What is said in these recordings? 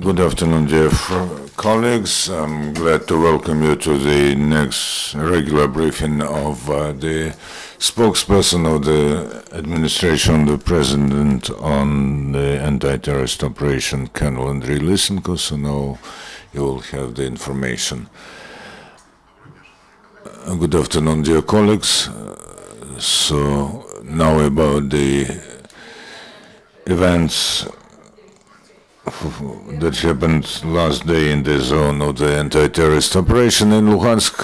Good afternoon, dear colleagues. I'm glad to welcome you to the next regular briefing of the spokesperson of the administration, the president on the anti-terrorist operation, Colonel Andriy Lysenko. So now you will have the information. Good afternoon, dear colleagues. So now about the events that happened last day in the zone of the anti-terrorist operation in Luhansk,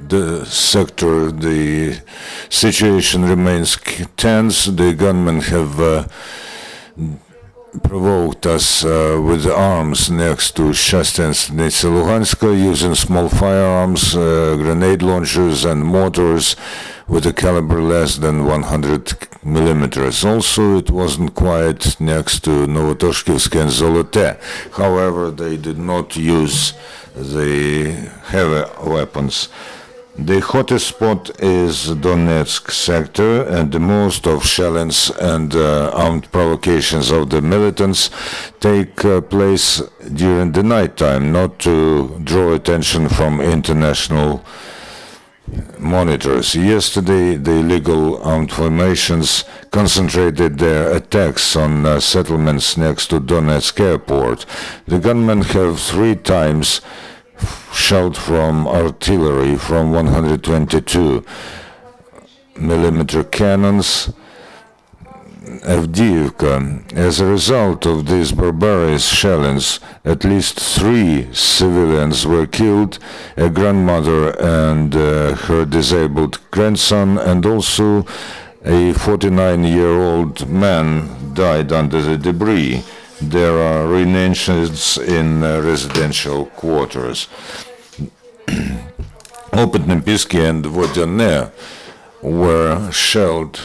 the sector. The situation remains tense. The gunmen have provoked us with arms next to Shastens-Nitsa Luhanska, using small firearms, grenade launchers and mortars with a caliber less than 100 millimeters. Also, it wasn't quiet next to Novotoshkivsk and Zolote. However, they did not use the heavy weapons. The hottest spot is Donetsk sector, and the most of shellings and armed provocations of the militants take place during the nighttime, not to draw attention from international monitors. Yesterday, the illegal armed formations concentrated their attacks on settlements next to Donetsk airport. The gunmen have 3 times shelled from artillery from 122 millimeter cannons Avdiivka. As a result of these barbarous shellings, at least 3 civilians were killed, a grandmother and her disabled grandson, and also a 49-year-old man died under the debris. There are renations in residential quarters. Opetnepilski and Vodyanne were shelled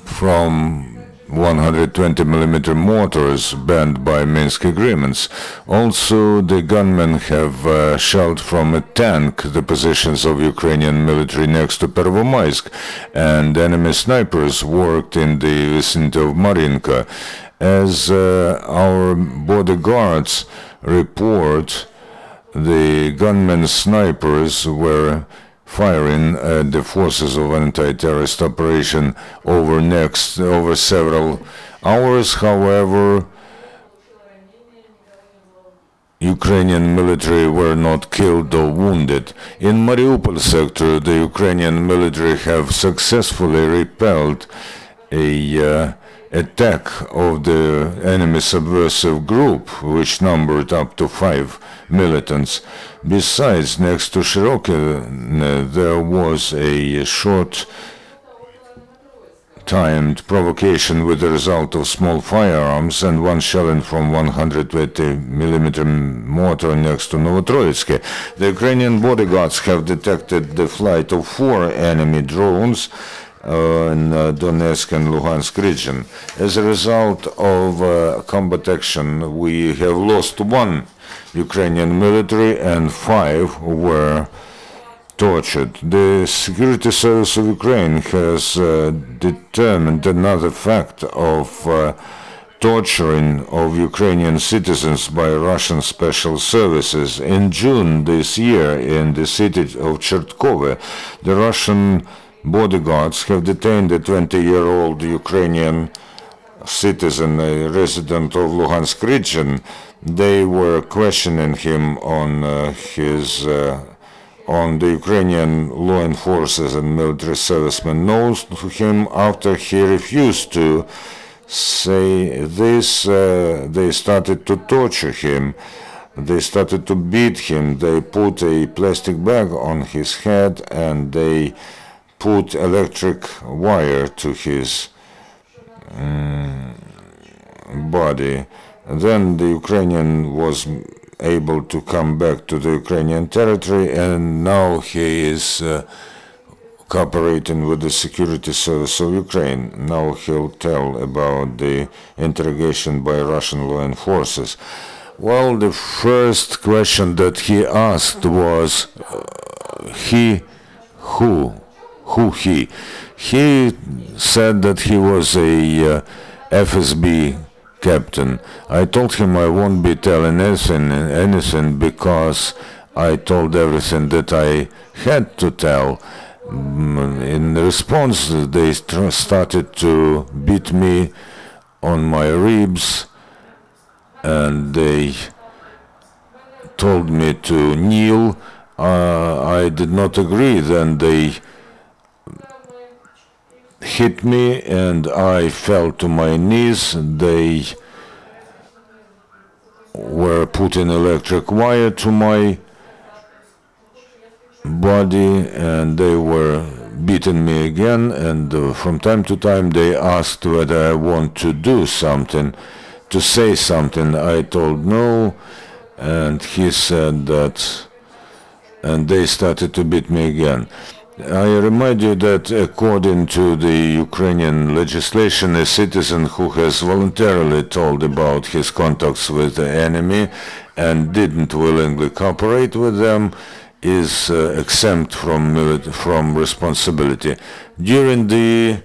from 120 millimeter mortars banned by Minsk agreements. Also, the gunmen have shelled from a tank the positions of Ukrainian military next to Pervomaisk, and enemy snipers worked in the vicinity of Marinka. As our bodyguards report, the gunmen snipers were firing at the forces of anti-terrorist operation over several hours. However, Ukrainian military were not killed or wounded. In Mariupol sector, the Ukrainian military have successfully repelled a attack of the enemy subversive group, which numbered up to 5 militants. Besides, next to Shirokine, there was a short-timed provocation with the result of small firearms and 1 shelling from 120 millimeter mortar next to Novotroitsky. The Ukrainian bodyguards have detected the flight of 4 enemy drones in Donetsk and Luhansk region. As a result of combat action, we have lost 1 Ukrainian military and 5 were tortured. The Security Service of Ukraine has determined another fact of torturing of Ukrainian citizens by Russian special services. In June this year, in the city of Chertkove, the Russian bodyguards have detained a 20-year-old Ukrainian citizen, a resident of Luhansk region. They were questioning him on the Ukrainian law enforcers and military servicemen knows to him. After he refused to say this, they started to torture him. They started to beat him. They put a plastic bag on his head and they put electric wire to his body. Then the Ukrainian was able to come back to the Ukrainian territory, and now he is cooperating with the Security Service of Ukraine. Now he'll tell about the interrogation by Russian law enforcers. Well, the first question that he asked was, who he? He said that he was a FSB captain. I told him I won't be telling anything because I told everything that I had to tell. In response, they started to beat me on my ribs, and they told me to kneel. I did not agree. Then they hit me and I fell to my knees. They were putting electric wire to my body and they were beating me again, and from time to time they asked whether I want to do something, to say something. I told no, and he said that, and they started to beat me again. I remind you that according to the Ukrainian legislation, a citizen who has voluntarily told about his contacts with the enemy and didn't willingly cooperate with them is exempt from responsibility. During the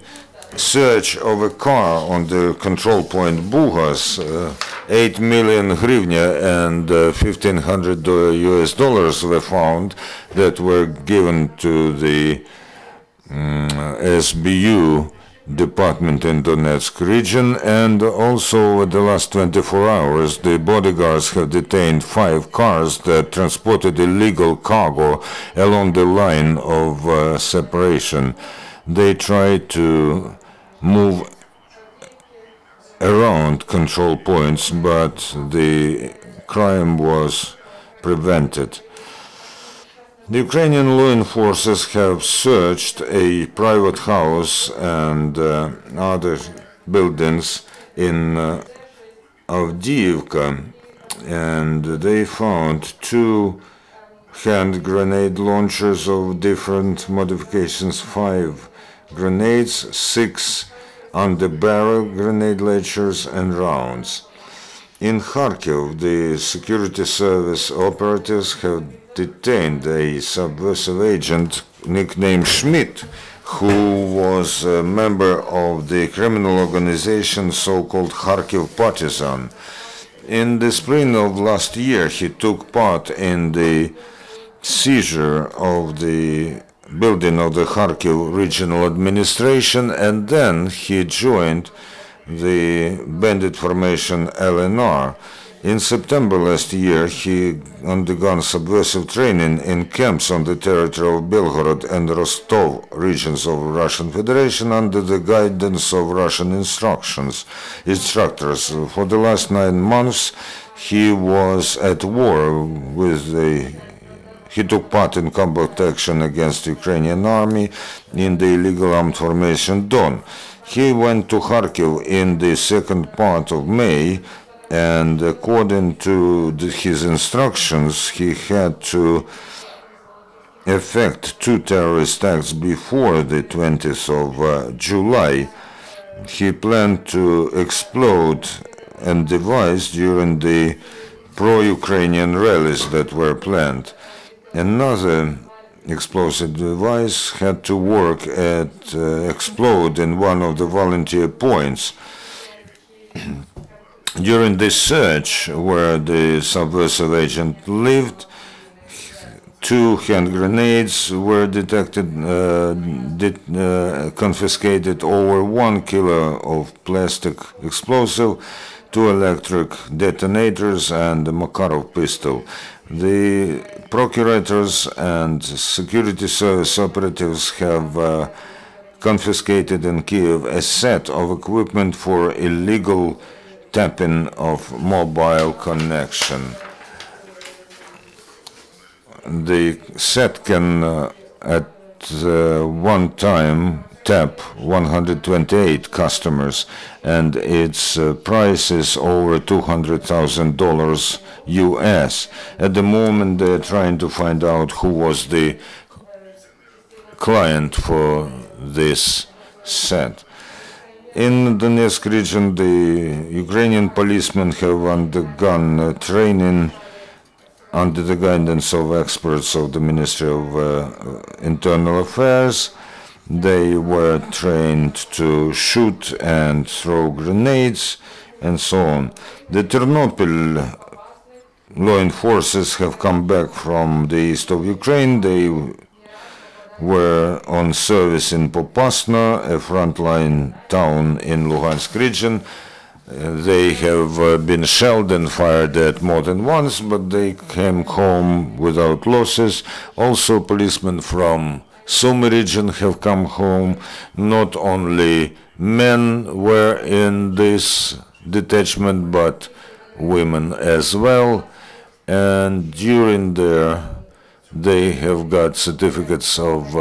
search of a car on the control point Bugas, 8 million hryvnia and $1,500 were found that were given to the SBU department in Donetsk region, and also over the last 24 hours the bodyguards have detained 5 cars that transported illegal cargo along the line of separation. They tried to move around control points, but the crime was prevented. The Ukrainian law enforcers have searched a private house and other buildings in Avdiivka, and they found 2 hand grenade launchers of different modifications, 5 grenades, 6 underbarrel grenade launchers and rounds. In Kharkiv, the security service operatives have detained a subversive agent nicknamed Schmidt, who was a member of the criminal organization so-called Kharkiv Partisan. In the spring of last year, he took part in the seizure of the building of the Kharkiv regional administration, and then he joined the bandit formation LNR. In September last year, he undergone subversive training in camps on the territory of Belgorod and Rostov regions of Russian Federation under the guidance of Russian instructors. For the last 9 months, he was at war with he took part in combat action against the Ukrainian army in the illegal armed formation Don. He went to Kharkiv in the second part of May, and according to his instructions, he had to effect 2 terrorist acts before the 20th of July. He planned to explode and device during the pro-Ukrainian rallies that were planned. Another explosive device had to explode in one of the volunteer points. During this search, where the subversive agent lived, 2 hand grenades were detected, confiscated over 1 kilo of plastic explosive, 2 electric detonators, and a Makarov pistol. The procurators and security service operatives have confiscated in Kiev a set of equipment for illegal tapping of mobile connection. The set can at one time tap 128 customers, and its price is over $200,000 US. At the moment, they're trying to find out who was the client for this set. In the Donetsk region, the Ukrainian policemen have undergone training under the guidance of experts of the Ministry of Internal Affairs. They were trained to shoot and throw grenades and so on. The Ternopil law enforcers have come back from the east of Ukraine. They were on service in Popasna, a frontline town in Luhansk region. They have been shelled and fired at more than once, but they came home without losses. Also, policemen from Sumy region have come home. Not only men were in this detachment, but women as well. And during they have got certificates of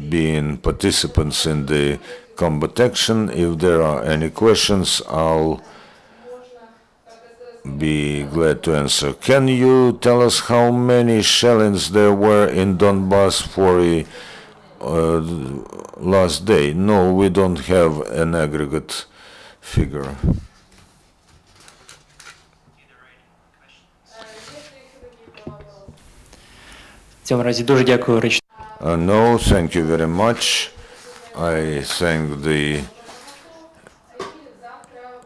being participants in the combat action. If there are any questions, I'll be glad to answer. Can you tell us how many shellings there were in Donbass for last day? No, we don't have an aggregate figure. No, thank you very much. I thank the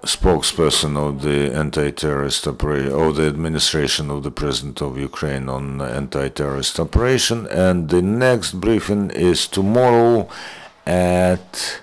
spokesperson of the anti-terrorist operation, or the administration of the President of Ukraine on anti-terrorist operation, and the next briefing is tomorrow at